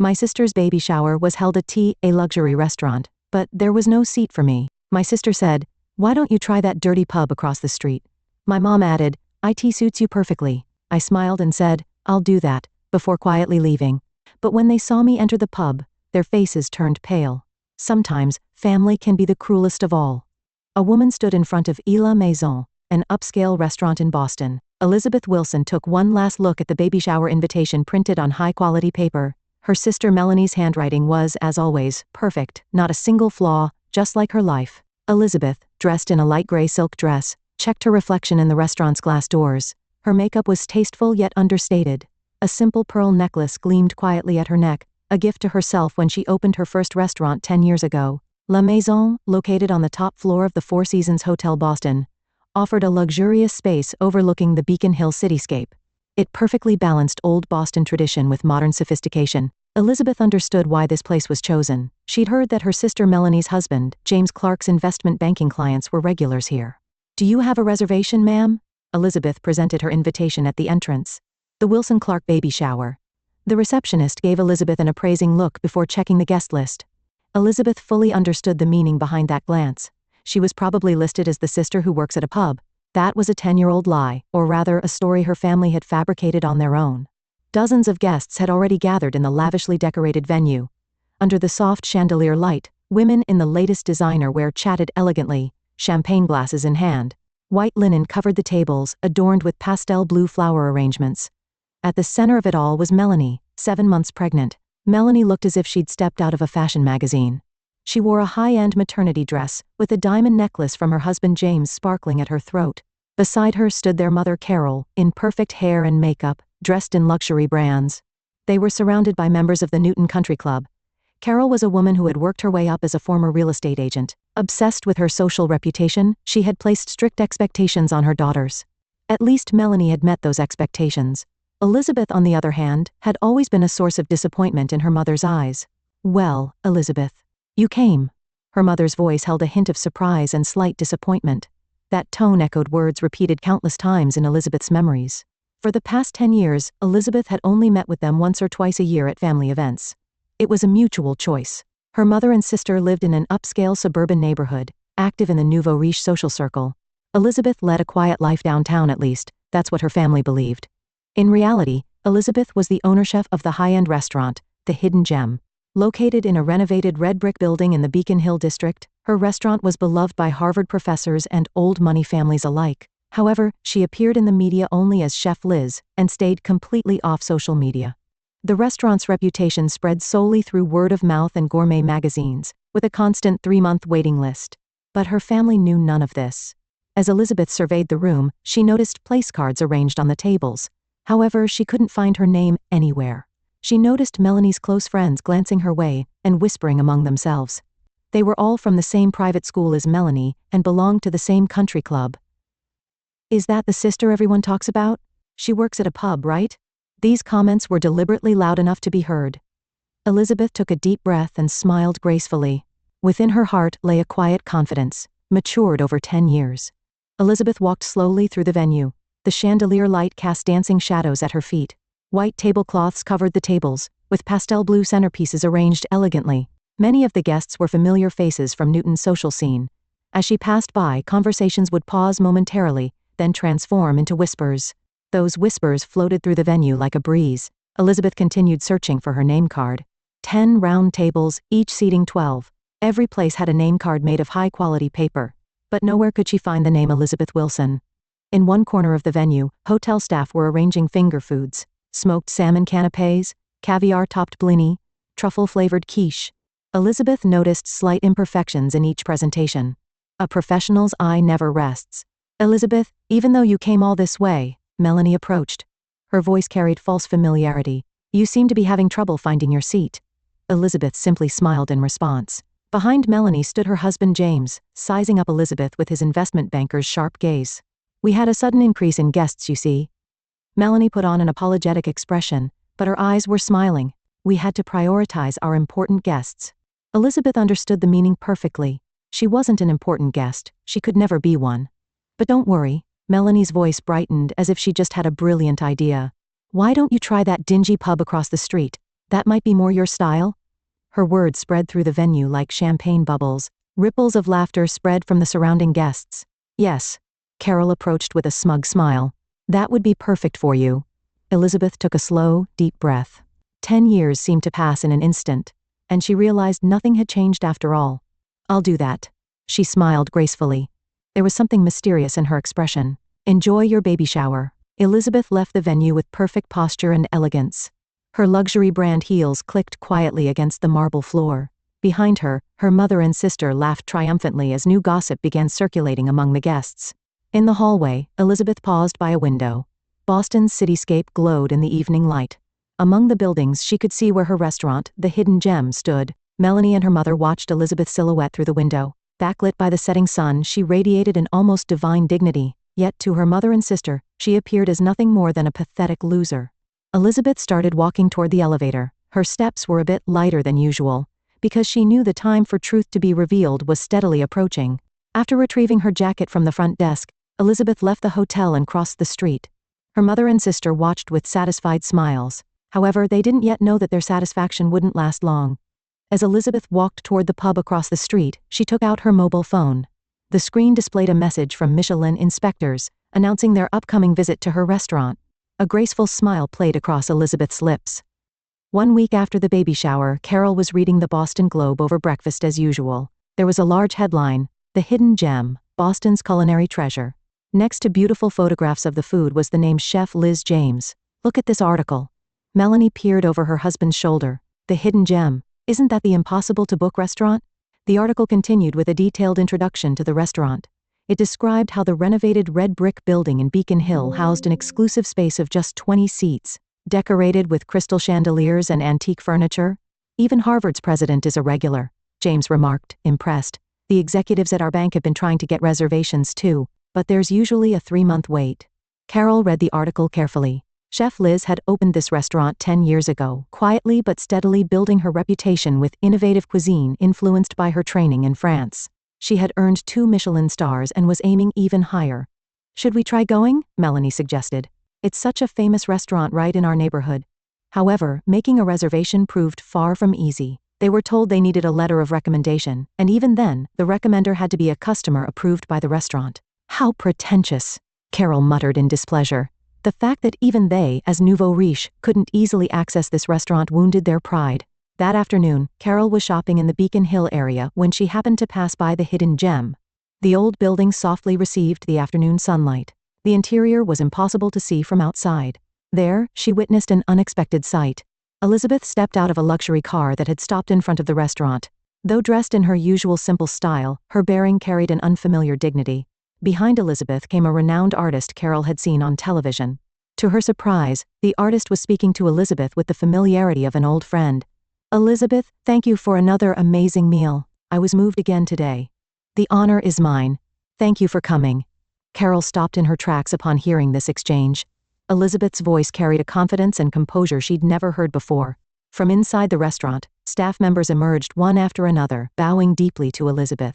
My sister's baby shower was held at a luxury restaurant, but there was no seat for me. My sister said, "Why don't you try that dirty pub across the street?" My mom added, "It suits you perfectly." I smiled and said, "I'll do that," before quietly leaving. But when they saw me enter the pub, their faces turned pale. Sometimes, family can be the cruelest of all. A woman stood in front of La Maison, an upscale restaurant in Boston. Elizabeth Wilson took one last look at the baby shower invitation printed on high-quality paper. Her sister Melanie's handwriting was, as always, perfect, not a single flaw, just like her life. Elizabeth, dressed in a light gray silk dress, checked her reflection in the restaurant's glass doors. Her makeup was tasteful yet understated. A simple pearl necklace gleamed quietly at her neck, a gift to herself when she opened her first restaurant 10 years ago. La Maison, located on the top floor of the Four Seasons Hotel Boston, offered a luxurious space overlooking the Beacon Hill cityscape. It perfectly balanced old Boston tradition with modern sophistication. Elizabeth understood why this place was chosen. She'd heard that her sister Melanie's husband, James Clark's investment banking clients were regulars here. "Do you have a reservation, ma'am?" Elizabeth presented her invitation at the entrance. The Wilson Clark baby shower. The receptionist gave Elizabeth an appraising look before checking the guest list. Elizabeth fully understood the meaning behind that glance. She was probably listed as the sister who works at a pub. That was a 10-year-old lie, or rather a story her family had fabricated on their own. Dozens of guests had already gathered in the lavishly decorated venue. Under the soft chandelier light, women in the latest designer wear chatted elegantly, champagne glasses in hand. White linen covered the tables, adorned with pastel blue flower arrangements. At the center of it all was Melanie, 7 months pregnant. Melanie looked as if she'd stepped out of a fashion magazine. She wore a high-end maternity dress, with a diamond necklace from her husband James sparkling at her throat. Beside her stood their mother Carol, in perfect hair and makeup, dressed in luxury brands. They were surrounded by members of the Newton Country Club. Carol was a woman who had worked her way up as a former real estate agent. Obsessed with her social reputation, she had placed strict expectations on her daughters. At least Melanie had met those expectations. Elizabeth, on the other hand, had always been a source of disappointment in her mother's eyes. "Well, Elizabeth, you came." Her mother's voice held a hint of surprise and slight disappointment. That tone echoed words repeated countless times in Elizabeth's memories. For the past 10 years, Elizabeth had only met with them once or twice a year at family events. It was a mutual choice. Her mother and sister lived in an upscale suburban neighborhood, active in the nouveau riche social circle. Elizabeth led a quiet life downtown, at least, that's what her family believed. In reality, Elizabeth was the owner chef of the high-end restaurant, the Hidden Gem. Located in a renovated red brick building in the Beacon Hill district, her restaurant was beloved by Harvard professors and old money families alike. However, she appeared in the media only as Chef Liz, and stayed completely off social media. The restaurant's reputation spread solely through word of mouth and gourmet magazines, with a constant 3-month waiting list. But her family knew none of this. As Elizabeth surveyed the room, she noticed place cards arranged on the tables. However, she couldn't find her name anywhere. She noticed Melanie's close friends glancing her way and whispering among themselves. They were all from the same private school as Melanie and belonged to the same country club. "Is that the sister everyone talks about? She works at a pub, right?" These comments were deliberately loud enough to be heard. Elizabeth took a deep breath and smiled gracefully. Within her heart lay a quiet confidence, matured over 10 years. Elizabeth walked slowly through the venue. The chandelier light cast dancing shadows at her feet. White tablecloths covered the tables, with pastel blue centerpieces arranged elegantly. Many of the guests were familiar faces from Newton's social scene. As she passed by, conversations would pause momentarily, then transform into whispers. Those whispers floated through the venue like a breeze. Elizabeth continued searching for her name card. 10 round tables, each seating 12. Every place had a name card made of high-quality paper. But nowhere could she find the name Elizabeth Wilson. In one corner of the venue, hotel staff were arranging finger foods. Smoked salmon canapés, caviar-topped blini, truffle-flavored quiche. Elizabeth noticed slight imperfections in each presentation. A professional's eye never rests. "Elizabeth, even though you came all this way," Melanie approached. Her voice carried false familiarity. "You seem to be having trouble finding your seat." Elizabeth simply smiled in response. Behind Melanie stood her husband James, sizing up Elizabeth with his investment banker's sharp gaze. "We had a sudden increase in guests, you see." Melanie put on an apologetic expression, but her eyes were smiling. "We had to prioritize our important guests." Elizabeth understood the meaning perfectly. She wasn't an important guest, she could never be one. "But don't worry," Melanie's voice brightened as if she just had a brilliant idea. "Why don't you try that dingy pub across the street? That might be more your style? Her words spread through the venue like champagne bubbles. Ripples of laughter spread from the surrounding guests. Yes. Carol approached with a smug smile. That would be perfect for you. Elizabeth took a slow, deep breath. 10 years seemed to pass in an instant, and she realized nothing had changed after all. I'll do that. She smiled gracefully. There was something mysterious in her expression. Enjoy your baby shower. Elizabeth left the venue with perfect posture and elegance. Her luxury brand heels clicked quietly against the marble floor. Behind her, her mother and sister laughed triumphantly as new gossip began circulating among the guests. In the hallway, Elizabeth paused by a window. Boston's cityscape glowed in the evening light. Among the buildings she could see where her restaurant, the Hidden Gem, stood. Melanie and her mother watched Elizabeth's silhouette through the window. Backlit by the setting sun, she radiated an almost divine dignity, yet to her mother and sister, she appeared as nothing more than a pathetic loser. Elizabeth started walking toward the elevator. Her steps were a bit lighter than usual, because she knew the time for truth to be revealed was steadily approaching. After retrieving her jacket from the front desk, Elizabeth left the hotel and crossed the street. Her mother and sister watched with satisfied smiles. However, they didn't yet know that their satisfaction wouldn't last long. As Elizabeth walked toward the pub across the street, she took out her mobile phone. The screen displayed a message from Michelin inspectors, announcing their upcoming visit to her restaurant. A graceful smile played across Elizabeth's lips. 1 week after the baby shower, Carol was reading the Boston Globe over breakfast as usual. There was a large headline, "The Hidden Gem, Boston's Culinary Treasure." Next to beautiful photographs of the food was the name Chef Liz James. Look at this article. Melanie peered over her husband's shoulder. The Hidden Gem. Isn't that the impossible-to-book restaurant? The article continued with a detailed introduction to the restaurant. It described how the renovated red brick building in Beacon Hill housed an exclusive space of just 20 seats, decorated with crystal chandeliers and antique furniture. Even Harvard's president is a regular, James remarked, impressed. The executives at our bank have been trying to get reservations too, but there's usually a 3-month wait. Carol read the article carefully. Chef Liz had opened this restaurant 10 years ago, quietly but steadily building her reputation with innovative cuisine influenced by her training in France. She had earned 2 Michelin stars and was aiming even higher. Should we try going? Melanie suggested. It's such a famous restaurant right in our neighborhood. However, making a reservation proved far from easy. They were told they needed a letter of recommendation, and even then, the recommender had to be a customer approved by the restaurant. How pretentious, Carol muttered in displeasure. The fact that even they, as nouveau riche, couldn't easily access this restaurant wounded their pride. That afternoon, Carol was shopping in the Beacon Hill area when she happened to pass by the Hidden Gem. The old building softly received the afternoon sunlight. The interior was impossible to see from outside. There, she witnessed an unexpected sight. Elizabeth stepped out of a luxury car that had stopped in front of the restaurant. Though dressed in her usual simple style, her bearing carried an unfamiliar dignity. Behind Elizabeth came a renowned artist Carol had seen on television. To her surprise, the artist was speaking to Elizabeth with the familiarity of an old friend. "Elizabeth, thank you for another amazing meal. I was moved again today. The honor is mine. Thank you for coming." Carol stopped in her tracks upon hearing this exchange. Elizabeth's voice carried a confidence and composure she'd never heard before. From inside the restaurant, staff members emerged one after another, bowing deeply to Elizabeth.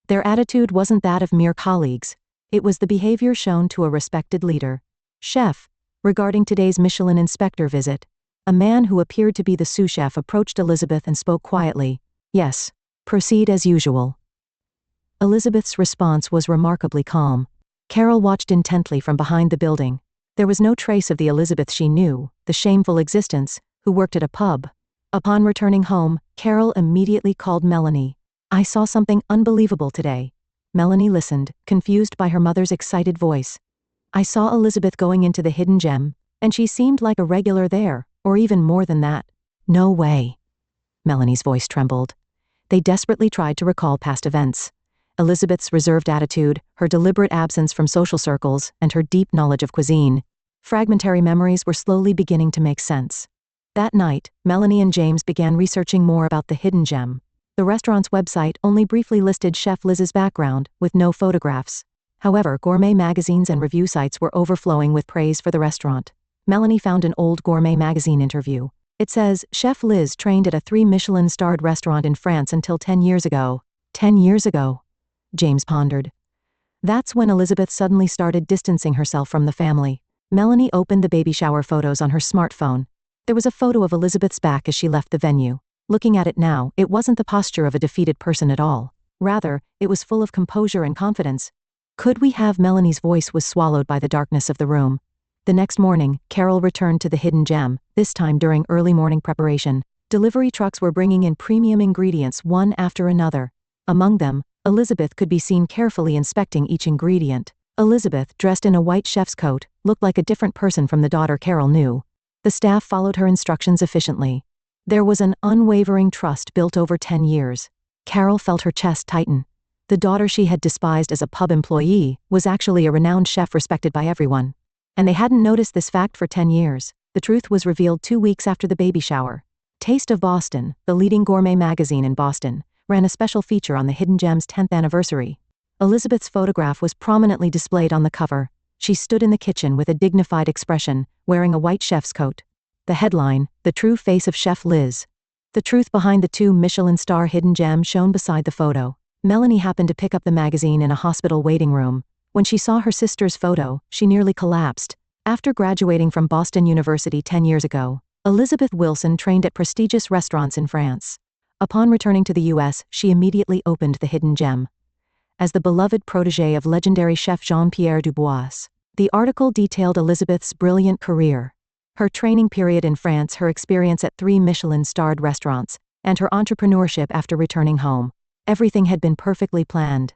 Their attitude wasn't that of mere colleagues. It was the behavior shown to a respected leader. "Chef, regarding today's Michelin inspector visit." A man who appeared to be the sous chef approached Elizabeth and spoke quietly. "Yes, proceed as usual." Elizabeth's response was remarkably calm. Carol watched intently from behind the building. There was no trace of the Elizabeth she knew, the shameful existence, who worked at a pub. Upon returning home, Carol immediately called Melanie. "I saw something unbelievable today." Melanie listened, confused by her mother's excited voice. "I saw Elizabeth going into the Hidden Gem, and she seemed like a regular there, or even more than that." "No way." Melanie's voice trembled. They desperately tried to recall past events. Elizabeth's reserved attitude, her deliberate absence from social circles, and her deep knowledge of cuisine. Fragmentary memories were slowly beginning to make sense. That night, Melanie and James began researching more about the Hidden Gem. The restaurant's website only briefly listed Chef Liz's background, with no photographs. However, gourmet magazines and review sites were overflowing with praise for the restaurant. Melanie found an old gourmet magazine interview. It says, "Chef Liz trained at a 3 Michelin-starred restaurant in France until 10 years ago." 10 years ago? James pondered. That's when Elizabeth suddenly started distancing herself from the family. Melanie opened the baby shower photos on her smartphone. There was a photo of Elizabeth's back as she left the venue. Looking at it now, it wasn't the posture of a defeated person at all. Rather, it was full of composure and confidence. Could we have? Melanie's voice was swallowed by the darkness of the room. The next morning, Carol returned to the Hidden Gem, this time during early morning preparation. Delivery trucks were bringing in premium ingredients one after another. Among them, Elizabeth could be seen carefully inspecting each ingredient. Elizabeth, dressed in a white chef's coat, looked like a different person from the daughter Carol knew. The staff followed her instructions efficiently. There was an unwavering trust built over 10 years. Carol felt her chest tighten. The daughter she had despised as a pub employee was actually a renowned chef respected by everyone. And they hadn't noticed this fact for 10 years. The truth was revealed 2 weeks after the baby shower. Taste of Boston, the leading gourmet magazine in Boston, ran a special feature on the Hidden Gem's 10th anniversary. Elizabeth's photograph was prominently displayed on the cover. She stood in the kitchen with a dignified expression, wearing a white chef's coat. The headline, "The True Face of Chef Liz." The truth behind the 2 Michelin star Hidden Gem shone beside the photo. Melanie happened to pick up the magazine in a hospital waiting room. When she saw her sister's photo, she nearly collapsed. After graduating from Boston University 10 years ago, Elizabeth Wilson trained at prestigious restaurants in France. Upon returning to the US, she immediately opened the Hidden Gem. As the beloved protégé of legendary chef Jean-Pierre Dubois, the article detailed Elizabeth's brilliant career. Her training period in France, her experience at 3 Michelin-starred restaurants, and her entrepreneurship after returning home. Everything had been perfectly planned.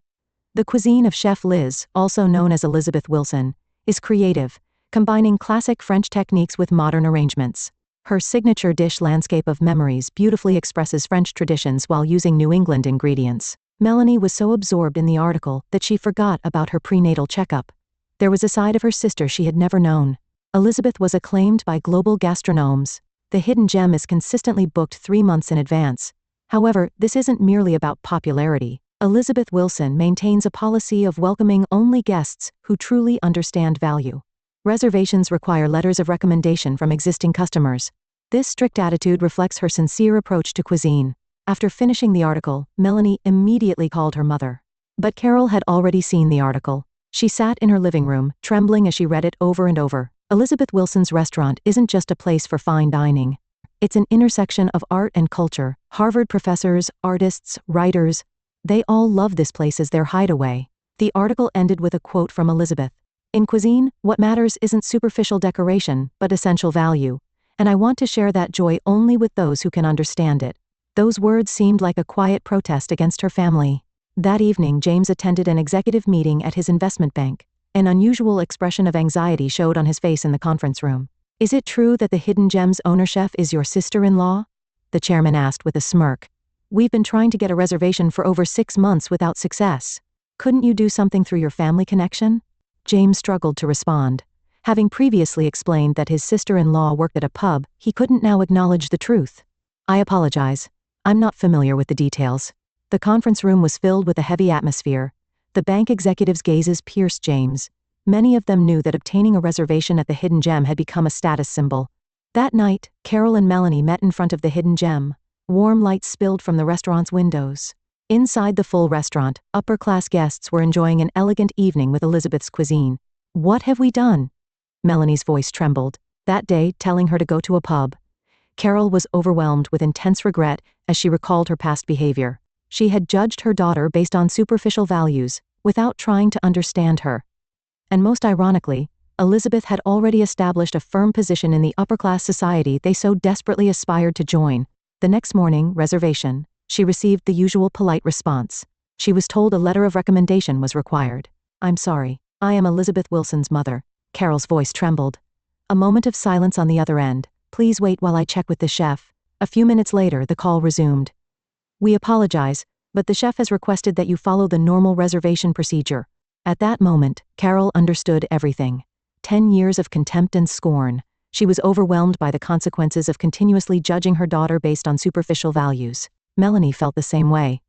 The cuisine of Chef Liz, also known as Elizabeth Wilson, is creative, combining classic French techniques with modern arrangements. Her signature dish Landscape of Memories beautifully expresses French traditions while using New England ingredients. Melanie was so absorbed in the article that she forgot about her prenatal checkup. There was a side of her sister she had never known. Elizabeth was acclaimed by global gastronomes. The Hidden Gem is consistently booked 3 months in advance. However, this isn't merely about popularity. Elizabeth Wilson maintains a policy of welcoming only guests who truly understand value. Reservations require letters of recommendation from existing customers. This strict attitude reflects her sincere approach to cuisine. After finishing the article, Melanie immediately called her mother. But Carol had already seen the article. She sat in her living room, trembling as she read it over and over. Elizabeth Wilson's restaurant isn't just a place for fine dining. It's an intersection of art and culture. Harvard professors, artists, writers, they all love this place as their hideaway. The article ended with a quote from Elizabeth. "In cuisine, what matters isn't superficial decoration, but essential value. And I want to share that joy only with those who can understand it." Those words seemed like a quiet protest against her family. That evening, James attended an executive meeting at his investment bank. An unusual expression of anxiety showed on his face in the conference room. "Is it true that the Hidden Gem's owner chef is your sister-in-law?" the chairman asked with a smirk. "We've been trying to get a reservation for over 6 months without success. Couldn't you do something through your family connection?" James struggled to respond. Having previously explained that his sister-in-law worked at a pub, he couldn't now acknowledge the truth. "I apologize. I'm not familiar with the details." The conference room was filled with a heavy atmosphere. The bank executives' gazes pierced James. Many of them knew that obtaining a reservation at the Hidden Gem had become a status symbol. That night, Carol and Melanie met in front of the Hidden Gem. Warm lights spilled from the restaurant's windows. Inside the full restaurant, upper-class guests were enjoying an elegant evening with Elizabeth's cuisine. "What have we done?" Melanie's voice trembled. That day, telling her to go to a pub. Carol was overwhelmed with intense regret as she recalled her past behavior. She had judged her daughter based on superficial values, without trying to understand her. And most ironically, Elizabeth had already established a firm position in the upper-class society they so desperately aspired to join. The next morning, reservation, she received the usual polite response. She was told a letter of recommendation was required. "I'm sorry. I am Elizabeth Wilson's mother." Carol's voice trembled. A moment of silence on the other end. "Please wait while I check with the chef." A few minutes later, the call resumed. "We apologize, but the chef has requested that you follow the normal reservation procedure." At that moment, Carol understood everything. 10 years of contempt and scorn. She was overwhelmed by the consequences of continuously judging her daughter based on superficial values. Melanie felt the same way.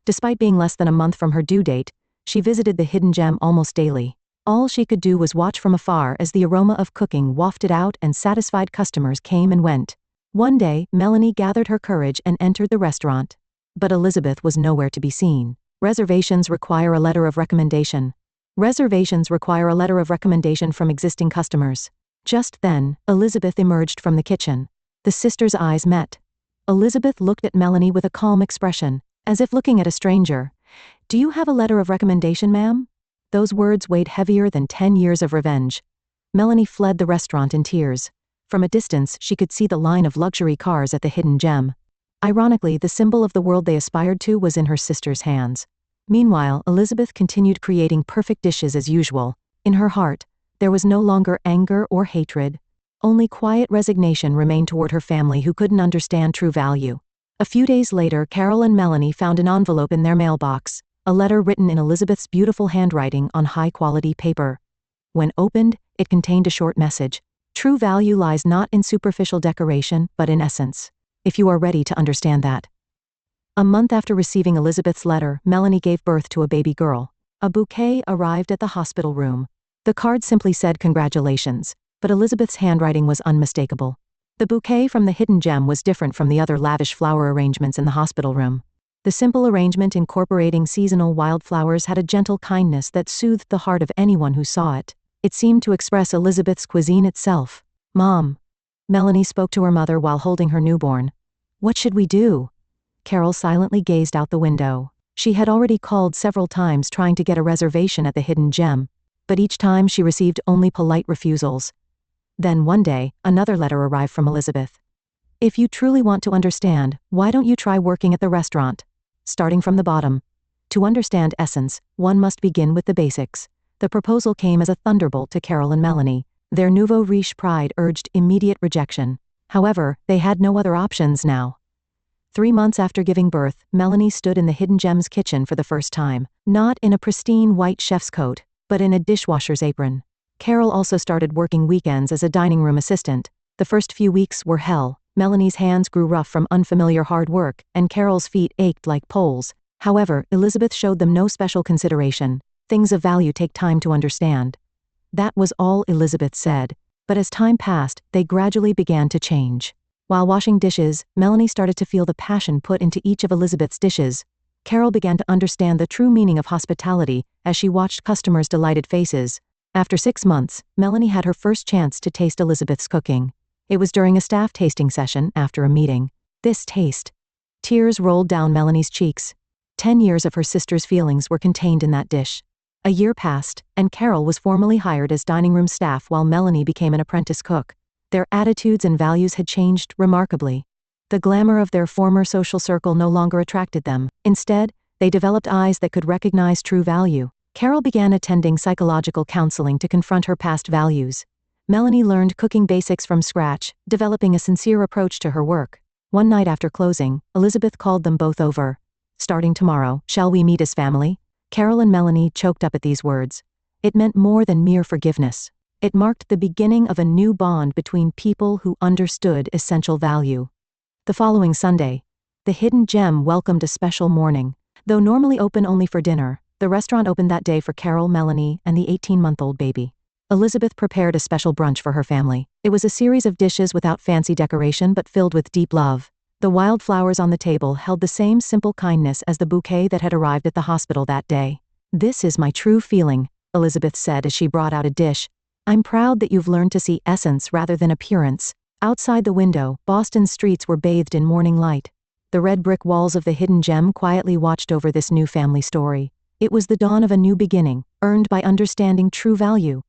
Despite being less than a month from her due date, she visited the Hidden Gem almost daily. All she could do was watch from afar as the aroma of cooking wafted out and satisfied customers came and went. One day, Melanie gathered her courage and entered the restaurant. But Elizabeth was nowhere to be seen. Reservations require a letter of recommendation. Reservations require a letter of recommendation from existing customers. Just then, Elizabeth emerged from the kitchen. The sisters' eyes met. Elizabeth looked at Melanie with a calm expression, as if looking at a stranger. "Do you have a letter of recommendation, ma'am?" Those words weighed heavier than 10 years of revenge. Melanie fled the restaurant in tears. From a distance, she could see the line of luxury cars at the Hidden Gem. Ironically, the symbol of the world they aspired to was in her sister's hands. Meanwhile, Elizabeth continued creating perfect dishes as usual. In her heart, there was no longer anger or hatred. Only quiet resignation remained toward her family who couldn't understand true value. A few days later, Carol and Melanie found an envelope in their mailbox, a letter written in Elizabeth's beautiful handwriting on high-quality paper. When opened, it contained a short message. True value lies not in superficial decoration, but in essence. If you are ready to understand that. A month after receiving Elizabeth's letter, Melanie gave birth to a baby girl. A bouquet arrived at the hospital room. The card simply said congratulations, but Elizabeth's handwriting was unmistakable. The bouquet from the Hidden Gem was different from the other lavish flower arrangements in the hospital room. The simple arrangement incorporating seasonal wildflowers had a gentle kindness that soothed the heart of anyone who saw it. It seemed to express Elizabeth's cuisine itself. "Mom." Melanie spoke to her mother while holding her newborn. "What should we do?" Carol silently gazed out the window. She had already called several times trying to get a reservation at the Hidden Gem, but each time she received only polite refusals. Then one day, another letter arrived from Elizabeth. "If you truly want to understand, why don't you try working at the restaurant?" Starting from the bottom. To understand essence, one must begin with the basics. The proposal came as a thunderbolt to Carol and Melanie. Their nouveau riche pride urged immediate rejection. However, they had no other options now. 3 months after giving birth, Melanie stood in the Hidden Gem's kitchen for the first time, not in a pristine white chef's coat, but in a dishwasher's apron. Carol also started working weekends as a dining room assistant. The first few weeks were hell. Melanie's hands grew rough from unfamiliar hard work, and Carol's feet ached like poles. However, Elizabeth showed them no special consideration. Things of value take time to understand. That was all Elizabeth said. But as time passed, they gradually began to change. While washing dishes, Melanie started to feel the passion put into each of Elizabeth's dishes. Carol began to understand the true meaning of hospitality as she watched customers' delighted faces. After 6 months, Melanie had her first chance to taste Elizabeth's cooking. It was during a staff tasting session after a meeting. This taste. Tears rolled down Melanie's cheeks. 10 years of her sister's feelings were contained in that dish. A year passed, and Carol was formally hired as dining room staff while Melanie became an apprentice cook. Their attitudes and values had changed remarkably. The glamour of their former social circle no longer attracted them. Instead, they developed eyes that could recognize true value. Carol began attending psychological counseling to confront her past values. Melanie learned cooking basics from scratch, developing a sincere approach to her work. One night after closing, Elizabeth called them both over. "Starting tomorrow, shall we meet as family?" Carol and Melanie choked up at these words. It meant more than mere forgiveness. It marked the beginning of a new bond between people who understood essential value. The following Sunday, the Hidden Gem welcomed a special morning. Though normally open only for dinner, the restaurant opened that day for Carol, Melanie, and the 18-month-old baby. Elizabeth prepared a special brunch for her family. It was a series of dishes without fancy decoration but filled with deep love. The wildflowers on the table held the same simple kindness as the bouquet that had arrived at the hospital that day. "This is my true feeling," Elizabeth said as she brought out a dish. "I'm proud that you've learned to see essence rather than appearance." Outside the window, Boston's streets were bathed in morning light. The red brick walls of the Hidden Gem quietly watched over this new family story. It was the dawn of a new beginning, earned by understanding true value.